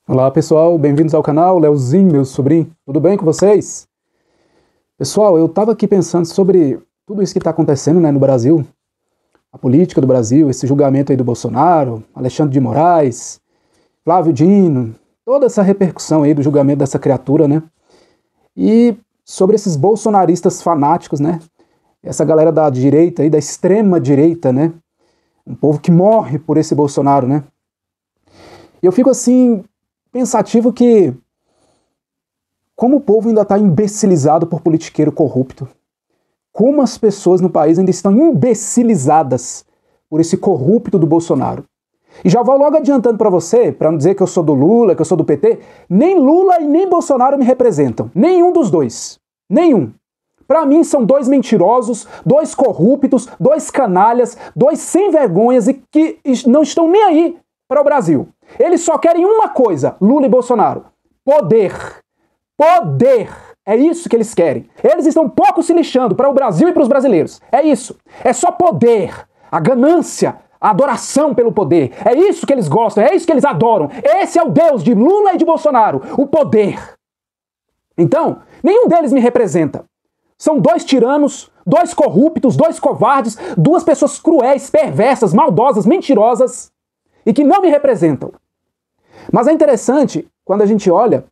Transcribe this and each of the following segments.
Olá pessoal, bem-vindos ao canal, Leozinho, meu sobrinho, tudo bem com vocês? Pessoal, eu estava aqui pensando sobre tudo isso que está acontecendo, né, no Brasil, a política do Brasil, esse julgamento aí do Bolsonaro, Alexandre de Moraes, Flávio Dino, toda essa repercussão aí do julgamento dessa criatura, né, e sobre esses bolsonaristas fanáticos, né, essa galera da direita aí, da extrema direita, né, um povo que morre por esse Bolsonaro, né, e eu fico assim pensativo que como o povo ainda está imbecilizado por politiqueiro corrupto, como as pessoas no país ainda estão imbecilizadas por esse corrupto do Bolsonaro. E já vou logo adiantando para você, para não dizer que eu sou do Lula, que eu sou do PT, nem Lula e nem Bolsonaro me representam. Nenhum dos dois. Nenhum. Para mim são dois mentirosos, dois corruptos, dois canalhas, dois sem vergonhas e que não estão nem aí para o Brasil. Eles só querem uma coisa, Lula e Bolsonaro: poder. Poder. É isso que eles querem. Eles estão pouco se lixando para o Brasil e para os brasileiros. É isso. É só poder. A ganância, a adoração pelo poder. É isso que eles gostam, é isso que eles adoram. Esse é o Deus de Lula e de Bolsonaro, o poder. Então, nenhum deles me representa. São dois tiranos, dois corruptos, dois covardes, duas pessoas cruéis, perversas, maldosas, mentirosas e que não me representam. Mas é interessante quando a gente olha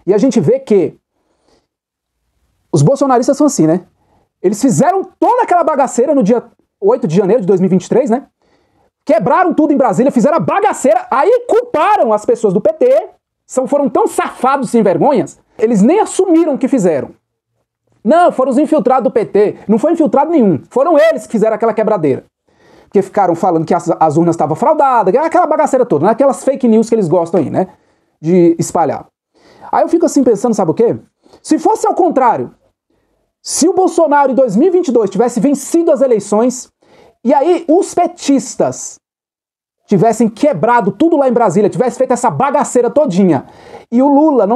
e a gente vê que os bolsonaristas são assim, né? Eles fizeram toda aquela bagaceira no dia 8 de janeiro de 2023, né? Quebraram tudo em Brasília, fizeram a bagaceira, aí culparam as pessoas do PT, foram tão safados sem vergonhas, eles nem assumiram o que fizeram. Não, foram os infiltrados do PT, não foi infiltrado nenhum, foram eles que fizeram aquela quebradeira. Porque ficaram falando que as urnas estavam fraudadas, aquela bagaceira toda, né? Aquelas fake news que eles gostam aí, né? De espalhar. Aí eu fico assim pensando, sabe o quê? Se fosse ao contrário, se o Bolsonaro em 2022 tivesse vencido as eleições, e aí os petistas tivessem quebrado tudo lá em Brasília, tivesse feito essa bagaceira todinha, e o Lula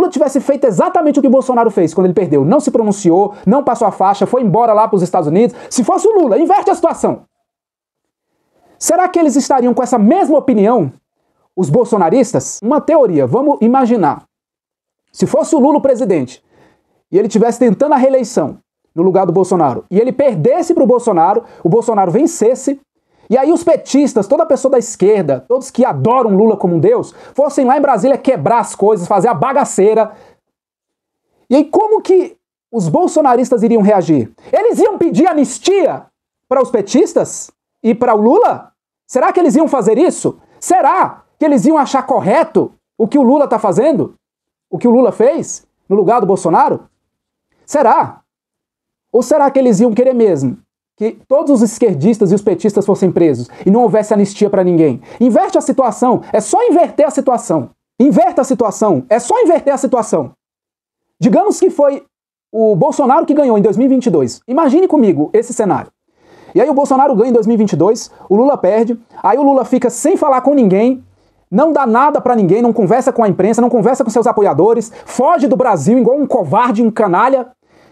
tivesse feito exatamente o que o Bolsonaro fez quando ele perdeu, não se pronunciou, não passou a faixa, foi embora lá para os Estados Unidos, se fosse o Lula, inverte a situação. Será que eles estariam com essa mesma opinião, os bolsonaristas? Uma teoria, vamos imaginar. Se fosse o Lula o presidente, e ele estivesse tentando a reeleição no lugar do Bolsonaro, e ele perdesse para o Bolsonaro vencesse, e aí os petistas, toda pessoa da esquerda, todos que adoram Lula como um deus, fossem lá em Brasília quebrar as coisas, fazer a bagaceira. E aí como que os bolsonaristas iriam reagir? Eles iam pedir anistia para os petistas? E para o Lula? Será que eles iam fazer isso? Será que eles iam achar correto o que o Lula está fazendo? O que o Lula fez no lugar do Bolsonaro? Será? Ou será que eles iam querer mesmo que todos os esquerdistas e os petistas fossem presos e não houvesse anistia para ninguém? Inverte a situação, é só inverter a situação. Inverta a situação, é só inverter a situação. Digamos que foi o Bolsonaro que ganhou em 2022. Imagine comigo esse cenário. E aí o Bolsonaro ganha em 2022, o Lula perde, aí o Lula fica sem falar com ninguém, não dá nada pra ninguém, não conversa com a imprensa, não conversa com seus apoiadores, foge do Brasil igual um covarde, um canalha,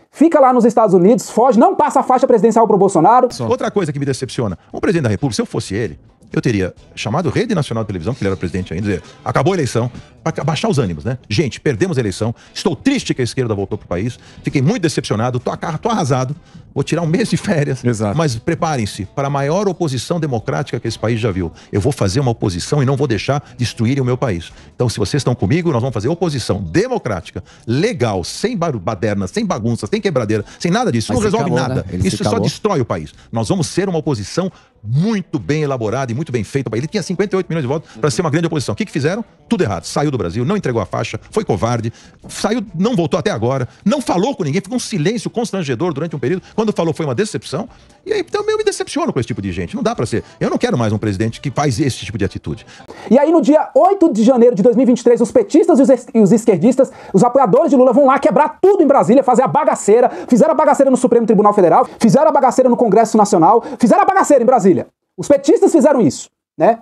fica lá nos Estados Unidos, foge, não passa a faixa presidencial pro Bolsonaro. Outra coisa que me decepciona, um presidente da República, se eu fosse ele, eu teria chamado Rede Nacional de Televisão, que ele era presidente ainda, dizer, acabou a eleição, para baixar os ânimos, né? Gente, perdemos a eleição, estou triste que a esquerda voltou pro país, fiquei muito decepcionado, tô arrasado, vou tirar um mês de férias. Exato. Mas preparem-se para a maior oposição democrática que esse país já viu. Eu vou fazer uma oposição e não vou deixar destruírem o meu país. Então, se vocês estão comigo, nós vamos fazer oposição democrática, legal, sem baderna, sem bagunça, sem quebradeira, sem nada disso. Isso não resolve nada. Né? Isso só destrói o país. Nós vamos ser uma oposição muito bem elaborada e muito bem feita. Ele tinha 58 milhões de votos para ser uma grande oposição. O que fizeram? Tudo errado. Saiu do Brasil, não entregou a faixa, foi covarde, saiu, não voltou até agora, não falou com ninguém, ficou um silêncio constrangedor durante um período. Quando falou foi uma decepção. E aí também eu me decepciono com esse tipo de gente. Não dá pra ser. Eu não quero mais um presidente que faz esse tipo de atitude. E aí no dia 8 de janeiro de 2023, os petistas e os esquerdistas, os apoiadores de Lula vão lá quebrar tudo em Brasília, fazer a bagaceira, fizeram a bagaceira no Supremo Tribunal Federal, fizeram a bagaceira no Congresso Nacional, fizeram a bagaceira em Brasília. Os petistas fizeram isso, né?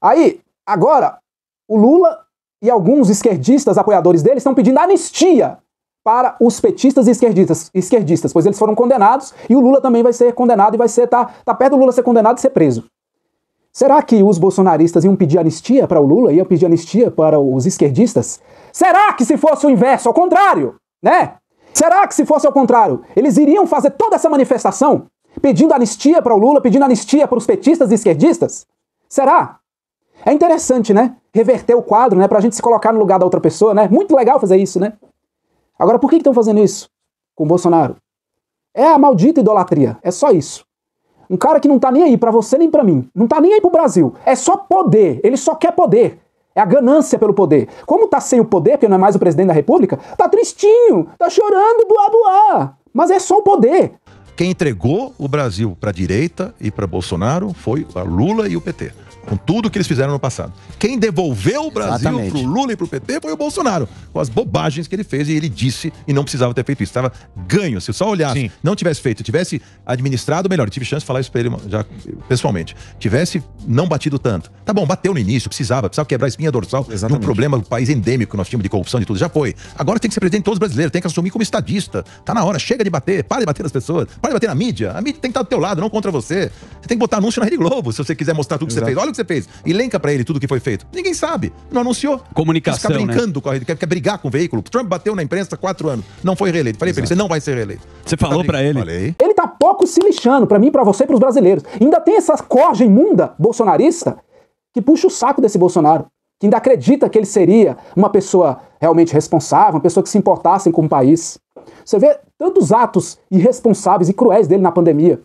Aí, agora, o Lula e alguns esquerdistas, apoiadores dele, estão pedindo anistia para os petistas e esquerdistas, pois eles foram condenados e o Lula também vai ser condenado e vai ser tá perto do Lula ser condenado e ser preso. Será que os bolsonaristas iam pedir anistia para o Lula? Iam pedir anistia para os esquerdistas? Será que se fosse o inverso, ao contrário, né? Será que se fosse ao contrário, eles iriam fazer toda essa manifestação pedindo anistia para o Lula, pedindo anistia para os petistas e esquerdistas? Será? É interessante, né? Reverter o quadro, né? Pra gente se colocar no lugar da outra pessoa, né? Muito legal fazer isso, né? Agora, por que estão fazendo isso com o Bolsonaro? É a maldita idolatria, é só isso. Um cara que não tá nem aí pra você nem pra mim, não tá nem aí pro Brasil, é só poder, ele só quer poder. É a ganância pelo poder. Como tá sem o poder, porque não é mais o presidente da República, tá tristinho, tá chorando, buá, buá. Mas é só o poder. Quem entregou o Brasil para a direita e para Bolsonaro foi a Lula e o PT. Com tudo que eles fizeram no passado. Quem devolveu o Brasil para o Lula e para o PT foi o Bolsonaro. Com as bobagens que ele fez e ele disse e não precisava ter feito isso. Estava ganho. Se eu só olhasse, não tivesse feito, tivesse administrado melhor. Eu tive chance de falar isso para ele já pessoalmente. Tivesse não batido tanto. Tá bom, bateu no início, precisava quebrar a espinha dorsal de um problema, um país endêmico que nós tínhamos de corrupção e tudo. Já foi. Agora tem que ser presidente de todos os brasileiros, tem que assumir como estadista. Tá na hora, chega de bater, para de bater nas pessoas, para de bater na mídia. A mídia tem que estar do teu lado, não contra você. Você tem que botar anúncio na Rede Globo, se você quiser mostrar tudo que você fez. Olha o que você fez. Elenca pra ele tudo que foi feito. Ninguém sabe. Não anunciou. Comunicação, fica brincando, né? Quer brigar com o veículo. Trump bateu na imprensa há 4 anos. Não foi reeleito. Falei pra ele, você não vai ser reeleito. Você falou pra ele? Falei. Ele tá pouco se lixando, pra mim, pra você e pros brasileiros. Ainda tem essa corja imunda bolsonarista que puxa o saco desse Bolsonaro. Que ainda acredita que ele seria uma pessoa realmente responsável, uma pessoa que se importasse com o país. Você vê tantos atos irresponsáveis e cruéis dele na pandemia.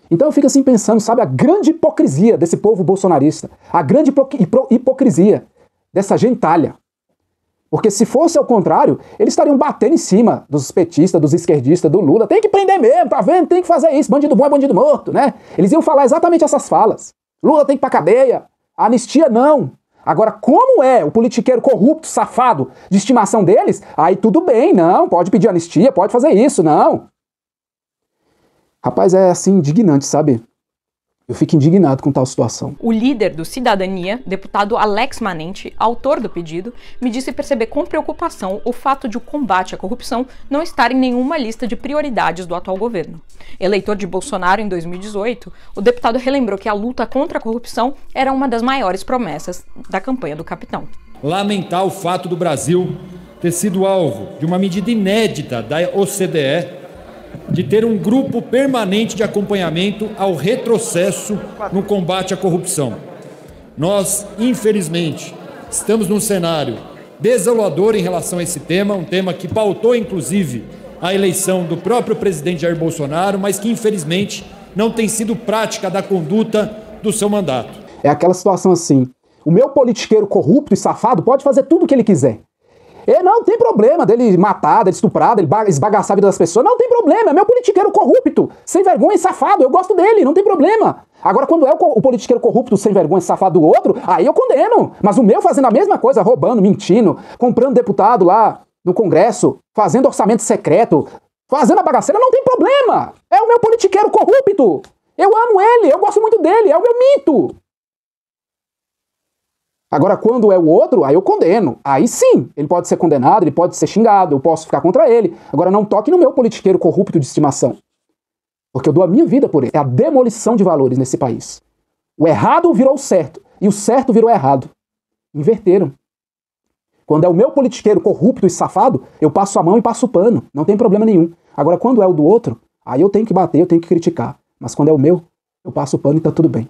Então eu fico assim pensando, sabe, a grande hipocrisia desse povo bolsonarista, a grande hipocrisia dessa gentalha. Porque se fosse ao contrário, eles estariam batendo em cima dos petistas, dos esquerdistas, do Lula. Tem que prender mesmo, tá vendo? Tem que fazer isso, bandido bom é bandido morto, né? Eles iam falar exatamente essas falas. Lula tem que ir pra cadeia, anistia não. Agora, como é o politiqueiro corrupto, safado, de estimação deles, aí tudo bem, não, pode pedir anistia, pode fazer isso, não. Rapaz, é assim, indignante, sabe? Eu fico indignado com tal situação. O líder do Cidadania, deputado Alex Manente, autor do pedido, me disse perceber com preocupação o fato de o combate à corrupção não estar em nenhuma lista de prioridades do atual governo. Eleitor de Bolsonaro em 2018, o deputado relembrou que a luta contra a corrupção era uma das maiores promessas da campanha do capitão. Lamentar o fato do Brasil ter sido alvo de uma medida inédita da OCDE de ter um grupo permanente de acompanhamento ao retrocesso no combate à corrupção. Nós, infelizmente, estamos num cenário desolador em relação a esse tema, um tema que pautou, inclusive, a eleição do próprio presidente Jair Bolsonaro, mas que, infelizmente, não tem sido prática da conduta do seu mandato. É aquela situação assim, o meu politiqueiro corrupto e safado pode fazer tudo o que ele quiser. E não tem problema dele matar, dele estuprar, dele esbagaçar a vida das pessoas. Não tem problema, é meu politiqueiro corrupto, sem vergonha e safado, eu gosto dele, não tem problema. Agora, quando é o politiqueiro corrupto, sem vergonha e safado do outro, aí eu condeno. Mas o meu fazendo a mesma coisa, roubando, mentindo, comprando deputado lá no Congresso, fazendo orçamento secreto, fazendo a bagaceira, não tem problema. É o meu politiqueiro corrupto. Eu amo ele, eu gosto muito dele, é o meu mito. Agora, quando é o outro, aí eu condeno. Aí sim, ele pode ser condenado, ele pode ser xingado, eu posso ficar contra ele. Agora, não toque no meu politiqueiro corrupto de estimação. Porque eu dou a minha vida por ele. É a demolição de valores nesse país. O errado virou o certo, e o certo virou errado. Inverteram. Quando é o meu politiqueiro corrupto e safado, eu passo a mão e passo o pano. Não tem problema nenhum. Agora, quando é o do outro, aí eu tenho que bater, eu tenho que criticar. Mas quando é o meu, eu passo o pano e tá tudo bem.